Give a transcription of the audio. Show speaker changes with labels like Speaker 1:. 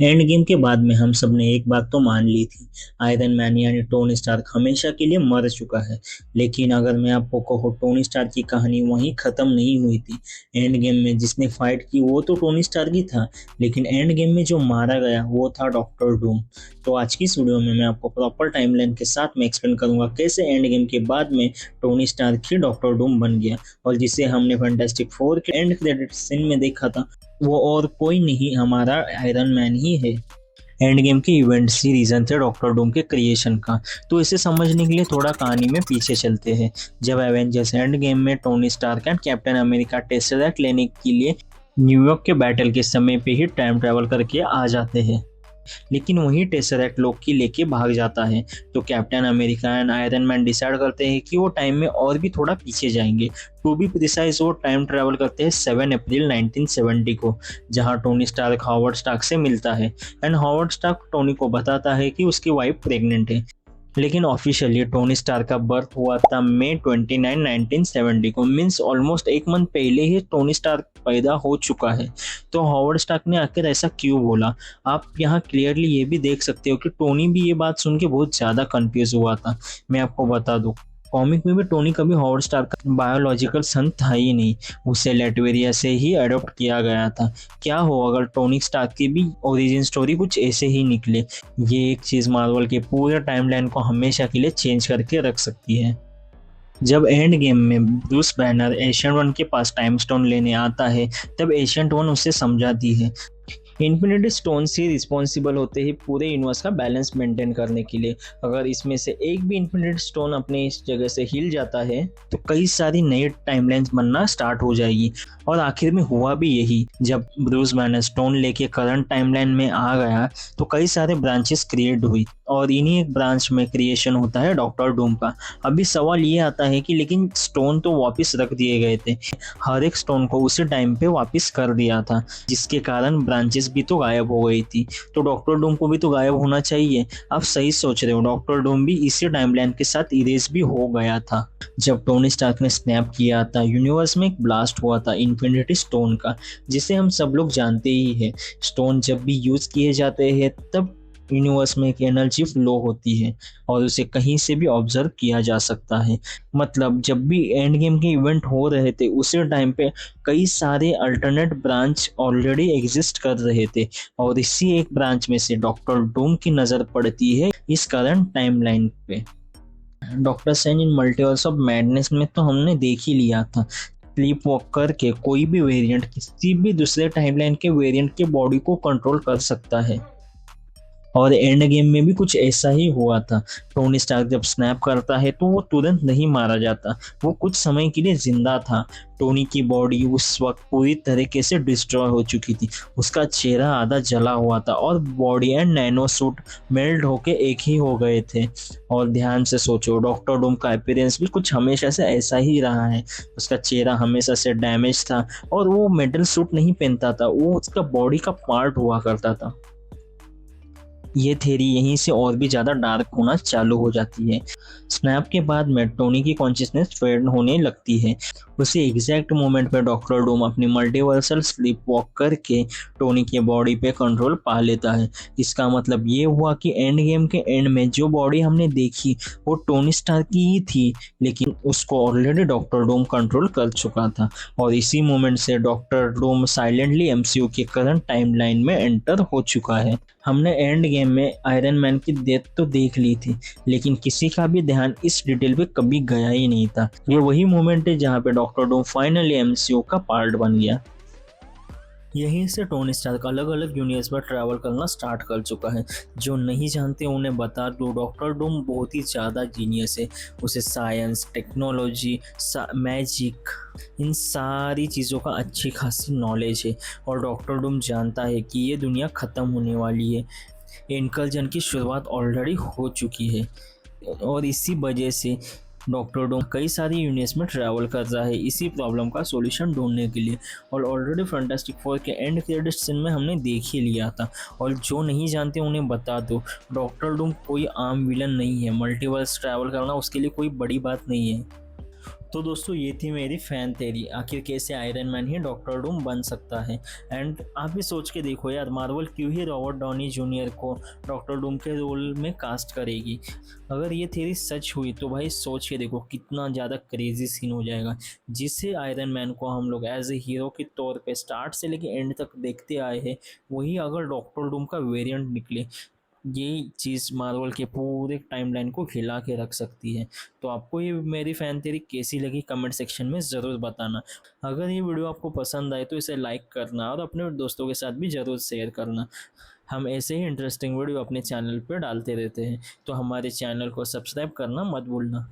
Speaker 1: End game के बाद में हम सब ने एक बात तो मान ली थी, आयरन मैन यानी टोनी स्टार्क हमेशा के लिए मर चुका है। लेकिन अगर मैं आपको कहूँ, टोनी स्टार्क की कहानी वहीं खत्म नहीं हुई थी। एंड गेम में जिसने फाइट की वो तो टोनी स्टार्क ही था, लेकिन एंड गेम में जो मारा गया वो था डॉक्टर डूम। तो आज की इस वीडियो में मैं आपको प्रॉपर टाइमलाइन के साथ में एक्सप्लेन करूंगा कैसे एंड गेम के बाद में टोनी स्टार्क ही डॉक्टर डूम बन गया, और जिसे हमने फैंटास्टिक फोर के एंड क्रेडिट सीन में देखा था वो और कोई नहीं, हमारा आयरन मैन ही है। एंड गेम के इवेंट्स ही रीजन थे डॉक्टर डूम के क्रिएशन का। तो इसे समझने के लिए थोड़ा कहानी में पीछे चलते हैं। जब एवेंजर्स एंड गेम में Tony Stark and Captain America tesseract लेने के लिए न्यूयॉर्क के बैटल के समय पे ही टाइम ट्रैवल करके आ जाते हैं, लेकिन वही टेसरेक्ट लोकी लेके भाग जाता है। तो captain America and iron man decide करते हैं कि वो टाइम में और भी थोड़ा पीछे जाएंगे। टू बी प्रिसाइज वो टाइम ट्रैवल करते हैं 7 अप्रैल 1970 को, जहां टोनी स्टार्क हॉवर्ड स्टार्क से मिलता है एंड हॉवर्ड स्टार्क टोनी को बताता है कि उसकी वाइफ प्रेग्नेंट है। लेकिन ऑफिशियली टोनी स्टार का बर्थ हुआ था मई 29, 1970 को, मीन्स ऑलमोस्ट एक मंथ पहले ही टोनी स्टार पैदा हो चुका है। तो हॉवर्ड स्टार्क ने आखिर ऐसा क्यों बोला, आप यहाँ क्लियरली ये भी देख सकते हो कि टोनी भी ये बात सुन के बहुत ज़्यादा कंफ्यूज हुआ था। मैं आपको बता दूँ, कॉमिक में भी टोनी कभी हॉवर्ड स्टार का बायोलॉजिकल सन था ही नहीं, उसे लेटवेरिया से ही अडॉप्ट किया गया था। क्या हो अगर टोनी स्टार्क की भी ओरिजिन स्टोरी कुछ ऐसे ही निकले। ये एक चीज़ मार्वल के पूरे टाइमलाइन को हमेशा के लिए चेंज करके रख सकती है। जब एंड गेम में ब्रूस बैनर एशियंट वन के पास टाइम स्टोन लेने आता है, तब एशियंट वन उसे समझाती है इन्फिनिटी स्टोन से रिस्पॉन्सिबल होते ही पूरे यूनिवर्स का बैलेंस मेंटेन करने के लिए। अगर इसमें से एक भी इन्फिनिटी स्टोन अपने इस जगह से हिल जाता है तो कई सारी नई टाइमलाइंस बनना स्टार्ट हो जाएगी। और आखिर में हुआ भी यही। जब ब्रूस बैनर स्टोन लेके करंट टाइमलाइन में आ गया तो कई सारे ब्रांचेस क्रिएट हुई, और इन्हीं एक ब्रांच में क्रिएशन होता है डॉक्टर डूम का। अभी सवाल ये आता है कि लेकिन स्टोन तो वापस रख दिए गए थे, हर एक स्टोन को उसी टाइम पे वापस कर दिया था, जिसके कारण ब्रांचेस भी तो गायब हो गई थी। तो डॉक्टर डूम को भी तो गायब होना चाहिए। आप सही सोच रहे हो, डॉक्टर डूम भी इसी टाइमलाइन के साथ इरेज भी हो गया था। जब टोनी स्टार्क ने स्नैप किया था, यूनिवर्स में एक ब्लास्ट हुआ था इन्फिनिटी स्टोन का, जिसे हम सब लोग जानते ही है। स्टोन जब भी यूज किए जाते हैं तब यूनिवर्स में एक एनर्जी फ्लो होती है और उसे कहीं से भी ऑब्जर्व किया जा सकता है। मतलब जब भी एंड गेम के इवेंट हो रहे थे उसी टाइम पे कई सारे अल्टरनेट ब्रांच ऑलरेडी एग्जिस्ट कर रहे थे, और इसी एक ब्रांच में से डॉक्टर डूम की नज़र पड़ती है इस करंट टाइमलाइन पे। Doctor strange in multiverse of madness में तो हमने देख ही लिया था, स्लीप वॉक करके कोई भी वेरिएंट किसी भी दूसरे टाइमलाइन के वेरिएंट के बॉडी को कंट्रोल कर सकता है। और एंड गेम में भी कुछ ऐसा ही हुआ था। टोनी स्टार्क जब स्नैप करता है तो वो तुरंत नहीं मारा जाता, वो कुछ समय के लिए जिंदा था। टोनी की बॉडी उस वक्त पूरी तरीके से डिस्ट्रॉय हो चुकी थी, उसका चेहरा आधा जला हुआ था और body and nano suit melt होके एक ही हो गए थे। और ध्यान से सोचो, डॉक्टर डूम का अपीयरेंस भी कुछ हमेशा से ऐसा ही रहा है। उसका चेहरा हमेशा से डैमेज था और वो मेटल सूट नहीं पहनता था, वो उसका बॉडी का पार्ट हुआ करता था। ये थ्योरी यहीं से और भी ज़्यादा डार्क होना चालू हो जाती है। स्नैप के बाद में टोनी की कॉन्शियसनेस फेड होने लगती है। उसी एग्जैक्ट मोमेंट पे डॉक्टर डूम अपनी मल्टीवर्सल स्लीप वॉक करके टोनी की बॉडी पे कंट्रोल पा लेता है। इसका मतलब ये हुआ कि एंड गेम के एंड में जो बॉडी हमने देखी वो टोनी स्टार्क की ही थी, लेकिन उसको ऑलरेडी डॉक्टर डूम कंट्रोल कर चुका था। और इसी मोमेंट से डॉक्टर डूम साइलेंटली एमसीयू के करंट टाइमलाइन में एंटर हो चुका है। हमने एंड गेम में आयरन मैन की डेथ तो देख ली थी, लेकिन किसी का भी ध्यान इस डिटेल पे कभी गया ही नहीं था। ये वही मोमेंट है जहाँ पे डॉक्टर डूम फाइनली एमसीयू का पार्ट बन गया। यहीं से टोनी स्टार्क अलग अलग यूनिवर्स में ट्रैवल करना स्टार्ट कर चुका है। जो नहीं जानते उन्हें बता दो, डॉक्टर डूम बहुत ही ज़्यादा जीनियस है। उसे साइंस, टेक्नोलॉजी, मैजिक, इन सारी चीज़ों का अच्छी खासी नॉलेज है। और डॉक्टर डूम जानता है कि ये दुनिया ख़त्म होने वाली है, इनकर्जन की शुरुआत ऑलरेडी हो चुकी है। और इसी वजह से डॉक्टर डूम कई सारी यूनिवर्स में ट्रैवल कर रहा है इसी प्रॉब्लम का सॉल्यूशन ढूंढने के लिए। और ऑलरेडी फैंटास्टिक फोर के एंड क्रेडिट सीन में हमने देख ही लिया था। और जो नहीं जानते उन्हें बता दो, डॉक्टर डूम कोई आम विलन नहीं है। मल्टीवर्स ट्रैवल करना उसके लिए कोई बड़ी बात नहीं है। तो दोस्तों ये थी मेरी फैन थ्योरी, आखिर कैसे आयरन मैन ही डॉक्टर डूम बन सकता है। एंड आप भी सोच के देखो यार, मार्वल क्यों ही रॉबर्ट डॉनी जूनियर को डॉक्टर डूम के रोल में कास्ट करेगी। अगर ये थ्योरी सच हुई तो भाई सोच के देखो कितना ज़्यादा क्रेजी सीन हो जाएगा, जिससे आयरन मैन को हम लोग एज ए हीरो के तौर पे स्टार्ट से लेके एंड तक देखते आए हैं, वही अगर डॉक्टर डूम का वेरिएंट निकले, ये चीज़ मार्वल के पूरे टाइमलाइन को हिला के रख सकती है। तो आपको ये मेरी फ़ैन थ्योरी कैसी लगी कमेंट सेक्शन में ज़रूर बताना। अगर ये वीडियो आपको पसंद आए तो इसे लाइक करना और अपने दोस्तों के साथ भी ज़रूर शेयर करना। हम ऐसे ही इंटरेस्टिंग वीडियो अपने चैनल पर डालते रहते हैं, तो हमारे चैनल को सब्सक्राइब करना मत भूलना।